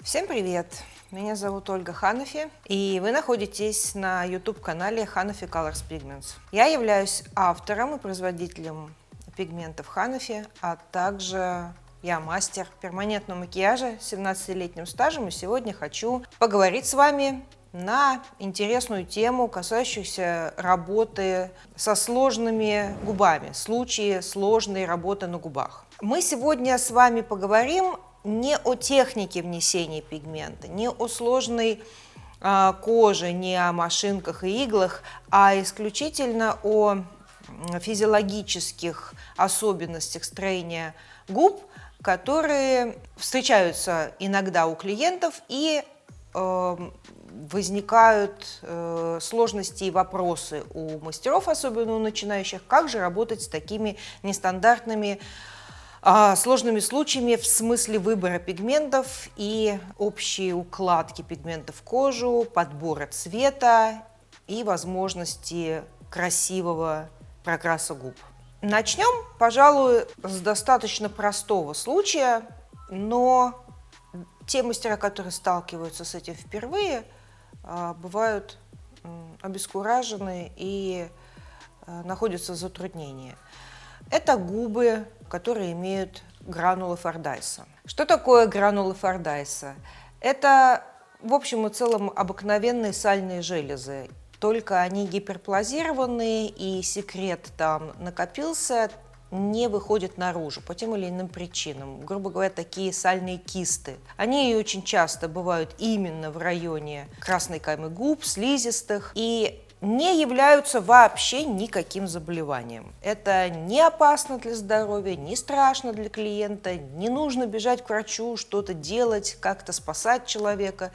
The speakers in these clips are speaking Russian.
Всем привет! Меня зовут Ольга Ханафи, и вы находитесь на YouTube-канале Hanafi Colors Pigments. Я являюсь автором и производителем пигментов Hanafi, а также я мастер перманентного макияжа с 17-летним стажем, и сегодня хочу поговорить с вами на интересную тему, касающуюся работы со сложными губами, случаи сложной работы на губах. Мы сегодня с вами поговорим не о технике внесения пигмента, не о сложной коже, не о машинках и иглах, а исключительно о физиологических особенностях строения губ, которые встречаются иногда у клиентов и возникают сложности и вопросы у мастеров, особенно у начинающих, как же работать с такими нестандартными сложными случаями в смысле выбора пигментов и общей укладки пигментов в кожу, подбора цвета и возможности красивого прокраса губ. Начнем, пожалуй, с достаточно простого случая, но те мастера, которые сталкиваются с этим впервые, бывают обескуражены и находятся в затруднении. Это губы, которые имеют гранулы Фордайса. Что такое гранулы Фордайса? Это, в общем и целом, обыкновенные сальные железы, только они гиперплазированные, и секрет там накопился, не выходит наружу по тем или иным причинам. Грубо говоря, такие сальные кисты. Они очень часто бывают именно в районе красной каймы губ, слизистых, и не являются вообще никаким заболеванием. Это не опасно для здоровья, не страшно для клиента, не нужно бежать к врачу, что-то делать, как-то спасать человека.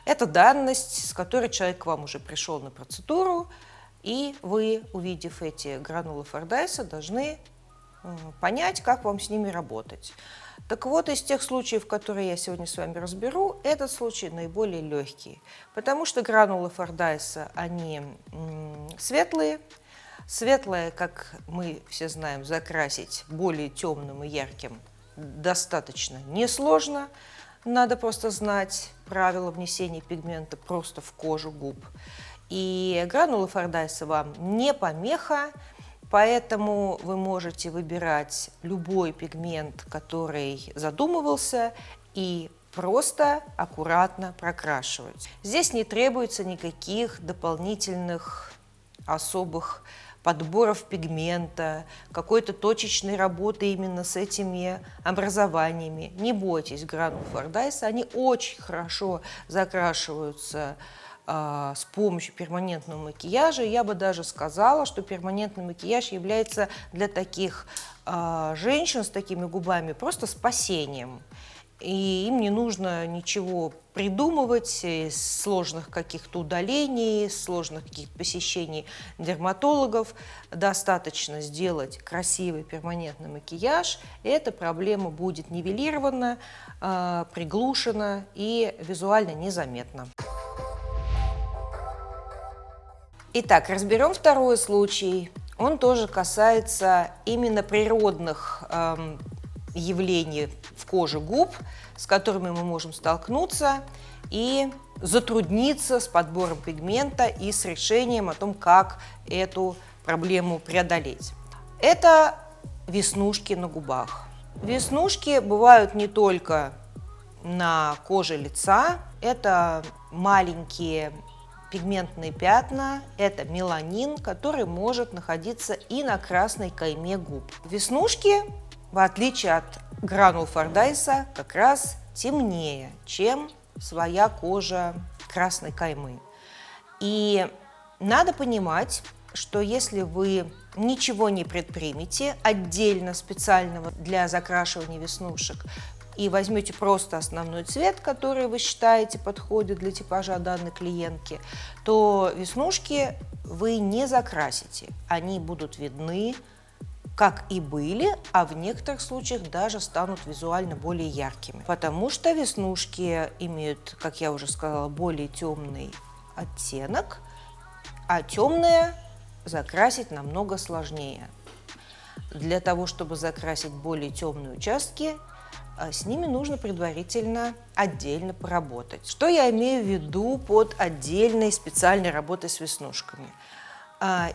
Это данность, с которой человек к вам уже пришел на процедуру, и вы, увидев эти гранулы Фордайса, должны понять, как вам с ними работать. Так вот, из тех случаев, которые я сегодня с вами разберу, этот случай наиболее легкий, потому что гранулы Фордайса, они светлые. Светлое, как мы все знаем, закрасить более темным и ярким достаточно несложно. Надо просто знать правила внесения пигмента просто в кожу губ. И гранулы Фордайса вам не помеха. Поэтому вы можете выбирать любой пигмент, который задумывался, и просто аккуратно прокрашивать. Здесь не требуется никаких дополнительных особых подборов пигмента, какой-то точечной работы именно с этими образованиями. Не бойтесь гранул Фордайса, они очень хорошо закрашиваются с помощью перманентного макияжа. Я бы даже сказала, что перманентный макияж является для таких женщин с такими губами просто спасением. И им не нужно ничего придумывать, сложных каких-то удалений, сложных каких-то посещений дерматологов. Достаточно сделать красивый перманентный макияж, и эта проблема будет нивелирована, приглушена и визуально незаметна. Итак, разберем второй случай. Он тоже касается именно природных явлений в коже губ, с которыми мы можем столкнуться и затрудниться с подбором пигмента и с решением о том, как эту проблему преодолеть. Это веснушки на губах. Веснушки бывают не только на коже лица, это маленькие пигментные пятна, это меланин, который может находиться и на красной кайме губ. Веснушки, в отличие от гранул Фордайса, как раз темнее, чем своя кожа красной каймы. И надо понимать, что если вы ничего не предпримете отдельно специального для закрашивания веснушек, и возьмете просто основной цвет, который вы считаете подходит для типажа данной клиентки, то веснушки вы не закрасите. Они будут видны, как и были, а в некоторых случаях даже станут визуально более яркими. Потому что веснушки имеют, как я уже сказала, более темный оттенок, а темные закрасить намного сложнее. Для того, чтобы закрасить более темные участки, с ними нужно предварительно отдельно поработать. Что я имею в виду под отдельной специальной работой с веснушками?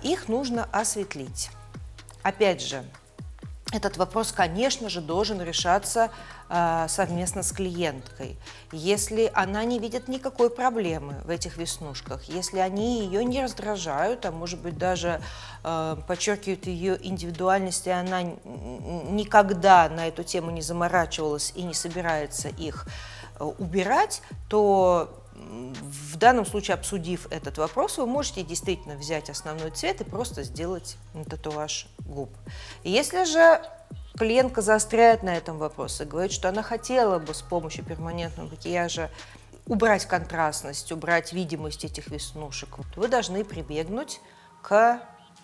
Их нужно осветлить. Опять же, этот вопрос, конечно же, должен решаться совместно с клиенткой. Если она не видит никакой проблемы в этих веснушках, если они ее не раздражают, а может быть даже подчеркивают ее индивидуальность, и она никогда на эту тему не заморачивалась и не собирается их убирать, то в данном случае, обсудив этот вопрос, вы можете действительно взять основной цвет и просто сделать татуаж губ. Если же клиентка заостряет на этом вопросе, говорит, что она хотела бы с помощью перманентного макияжа убрать контрастность, убрать видимость этих веснушек, то вы должны прибегнуть к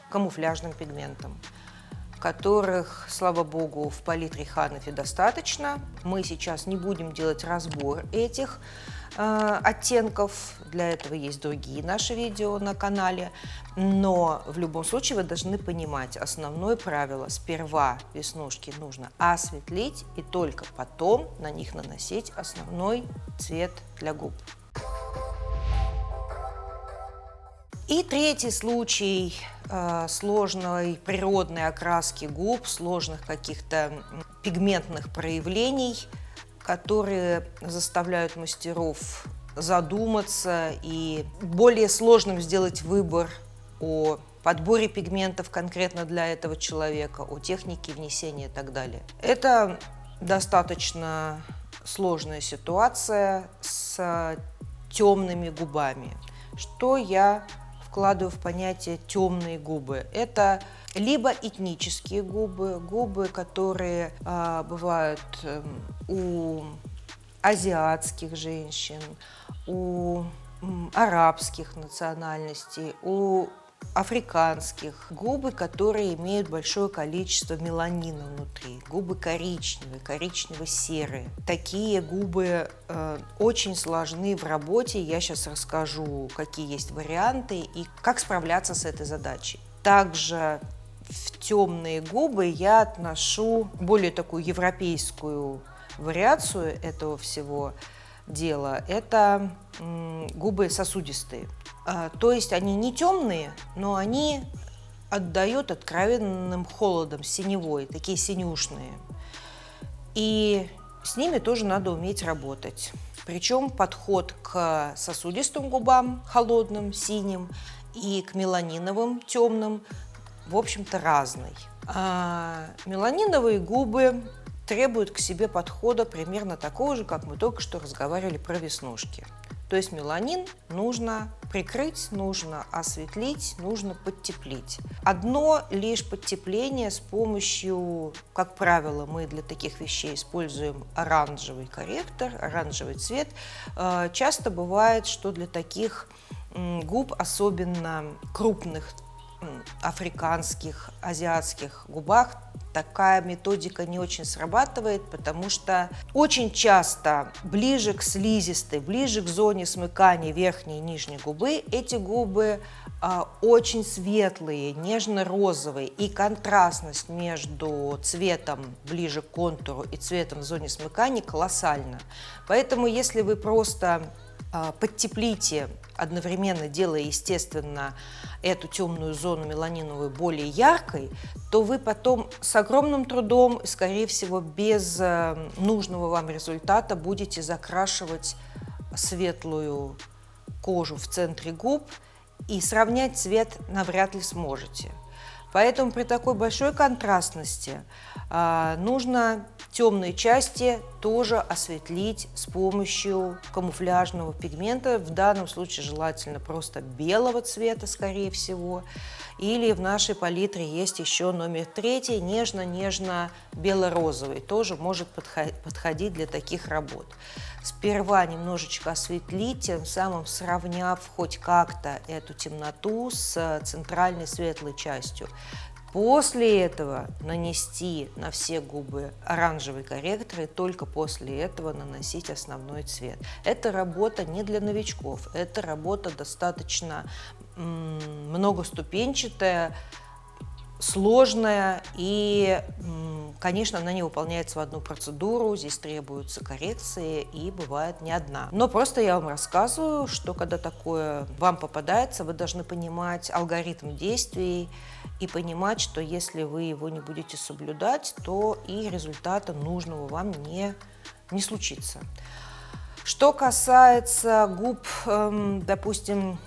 камуфляжным пигментам, которых, слава богу, в палитре Ханафи достаточно. Мы сейчас не будем делать разбор этих оттенков, для этого есть другие наши видео на канале, но в любом случае вы должны понимать основное правило: сперва веснушки нужно осветлить и только потом на них наносить основной цвет для губ. И третий случай сложной природной окраски губ, сложных каких-то пигментных проявлений, которые заставляют мастеров задуматься и более сложным сделать выбор о подборе пигментов конкретно для этого человека, о технике внесения и так далее. Это достаточно сложная ситуация с темными губами. Что я вкладываю в понятие темные губы? Это либо этнические губы, губы, которые бывают у азиатских женщин, у арабских национальностей, у африканских, губы, которые имеют большое количество меланина внутри, губы коричневые, коричнево-серые. Такие губы очень сложны в работе. Я сейчас расскажу, какие есть варианты и как справляться с этой задачей. Также в темные губы я отношу более такую европейскую вариацию этого всего дела. Это губы сосудистые. То есть они не темные, но они отдают откровенным холодом, синевой, такие синюшные. И с ними тоже надо уметь работать. Причем подход к сосудистым губам, холодным, синим, и к меланиновым, темным, в общем-то, разный. Меланиновые губы требуют к себе подхода примерно такого же, как мы только что разговаривали про веснушки. То есть меланин нужно прикрыть, нужно осветлить, нужно подтеплить. Одно лишь подтепление с помощью, как правило, мы для таких вещей используем оранжевый корректор, оранжевый цвет. Часто бывает, что для таких губ, особенно крупных африканских, азиатских губах, такая методика не очень срабатывает, потому что очень часто ближе к слизистой, ближе к зоне смыкания верхней и нижней губы, эти губы очень светлые, нежно-розовые, и контрастность между цветом ближе к контуру и цветом в зоне смыкания колоссальна. Поэтому если вы просто подтеплите, одновременно делая, естественно, эту темную зону меланиновую более яркой, то вы потом с огромным трудом, скорее всего, без нужного вам результата будете закрашивать светлую кожу в центре губ, и сравнять цвет навряд ли сможете. Поэтому при такой большой контрастности нужно темные части тоже осветлить с помощью камуфляжного пигмента. В данном случае желательно просто белого цвета, скорее всего. Или в нашей палитре есть еще номер 3, нежно-нежно-бело-розовый. Тоже может подходить для таких работ. Сперва немножечко осветлить, тем самым сравняв хоть как-то эту темноту с центральной светлой частью. После этого нанести на все губы оранжевый корректор и только после этого наносить основной цвет. Это работа не для новичков, это работа достаточно многоступенчатая, сложная, и, конечно, она не выполняется в одну процедуру, здесь требуются коррекции, и бывает не одна. Но просто я вам рассказываю, что когда такое вам попадается, вы должны понимать алгоритм действий и понимать, что если вы его не будете соблюдать, то и результата нужного вам не случится. Что касается губ, допустим,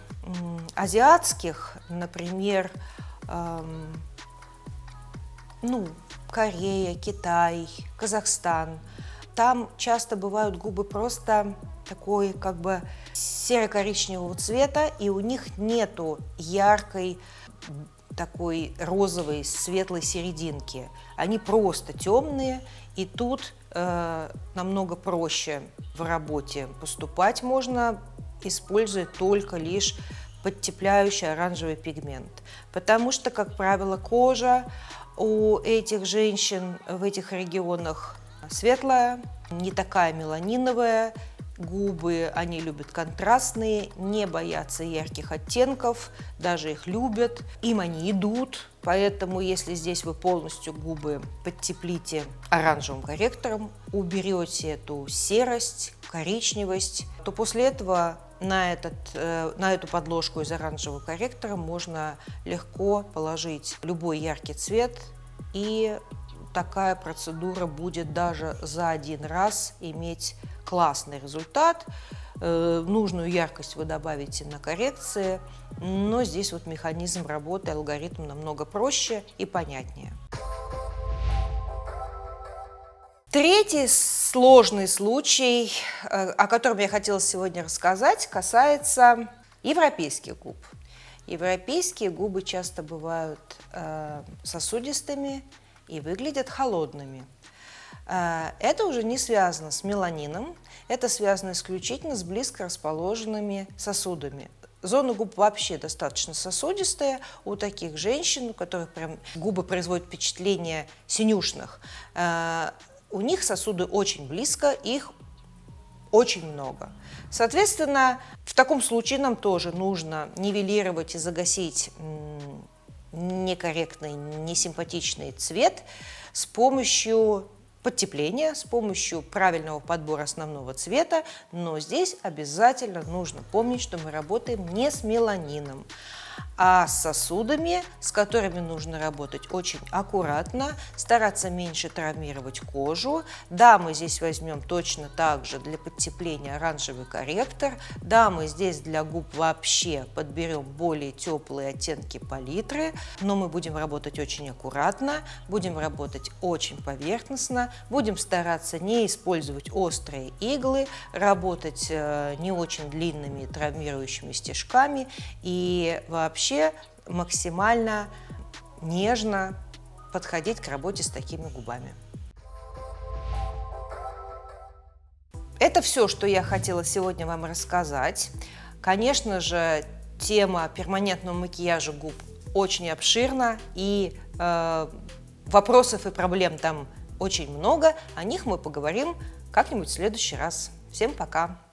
азиатских, например, Корея, Китай, Казахстан, там часто бывают губы просто такой как бы серо-коричневого цвета, и у них нету яркой такой розовой, светлой серединки. Они просто темные, и тут намного проще в работе поступать можно, используя только лишь подтепляющий оранжевый пигмент. Потому что, как правило, кожа у этих женщин в этих регионах светлая, не такая меланиновая. Губы они любят контрастные, не боятся ярких оттенков, даже их любят, им они идут. Поэтому, если здесь вы полностью губы подтеплите оранжевым корректором, уберете эту серость, коричневость, то после этого на эту подложку из оранжевого корректора можно легко положить любой яркий цвет, и такая процедура будет даже за один раз иметь классный результат. Нужную яркость вы добавите на коррекции, но здесь вот механизм работы, алгоритм намного проще и понятнее. Третий сложный случай, о котором я хотела сегодня рассказать, касается европейских губ. Европейские губы часто бывают сосудистыми и выглядят холодными. Это уже не связано с меланином, это связано исключительно с близко расположенными сосудами. Зона губ вообще достаточно сосудистая у таких женщин, у которых прям губы производят впечатление синюшных. У них сосуды очень близко, их очень много. Соответственно, в таком случае нам тоже нужно нивелировать и загасить некорректный, несимпатичный цвет с помощью подтепления, с помощью правильного подбора основного цвета, но здесь обязательно нужно помнить, что мы работаем не с меланином, а с сосудами, с которыми нужно работать очень аккуратно, стараться меньше травмировать кожу. Да, мы здесь возьмем точно так же для подтепления оранжевый корректор. Да, мы здесь для губ вообще подберем более теплые оттенки палитры, но мы будем работать очень аккуратно, будем работать очень поверхностно, будем стараться не использовать острые иглы, работать не очень длинными травмирующими стежками и вообще максимально нежно подходить к работе с такими губами. Это все, что я хотела сегодня вам рассказать. Конечно же, тема перманентного макияжа губ очень обширна, и вопросов и проблем там очень много. О них мы поговорим как-нибудь в следующий раз. Всем пока!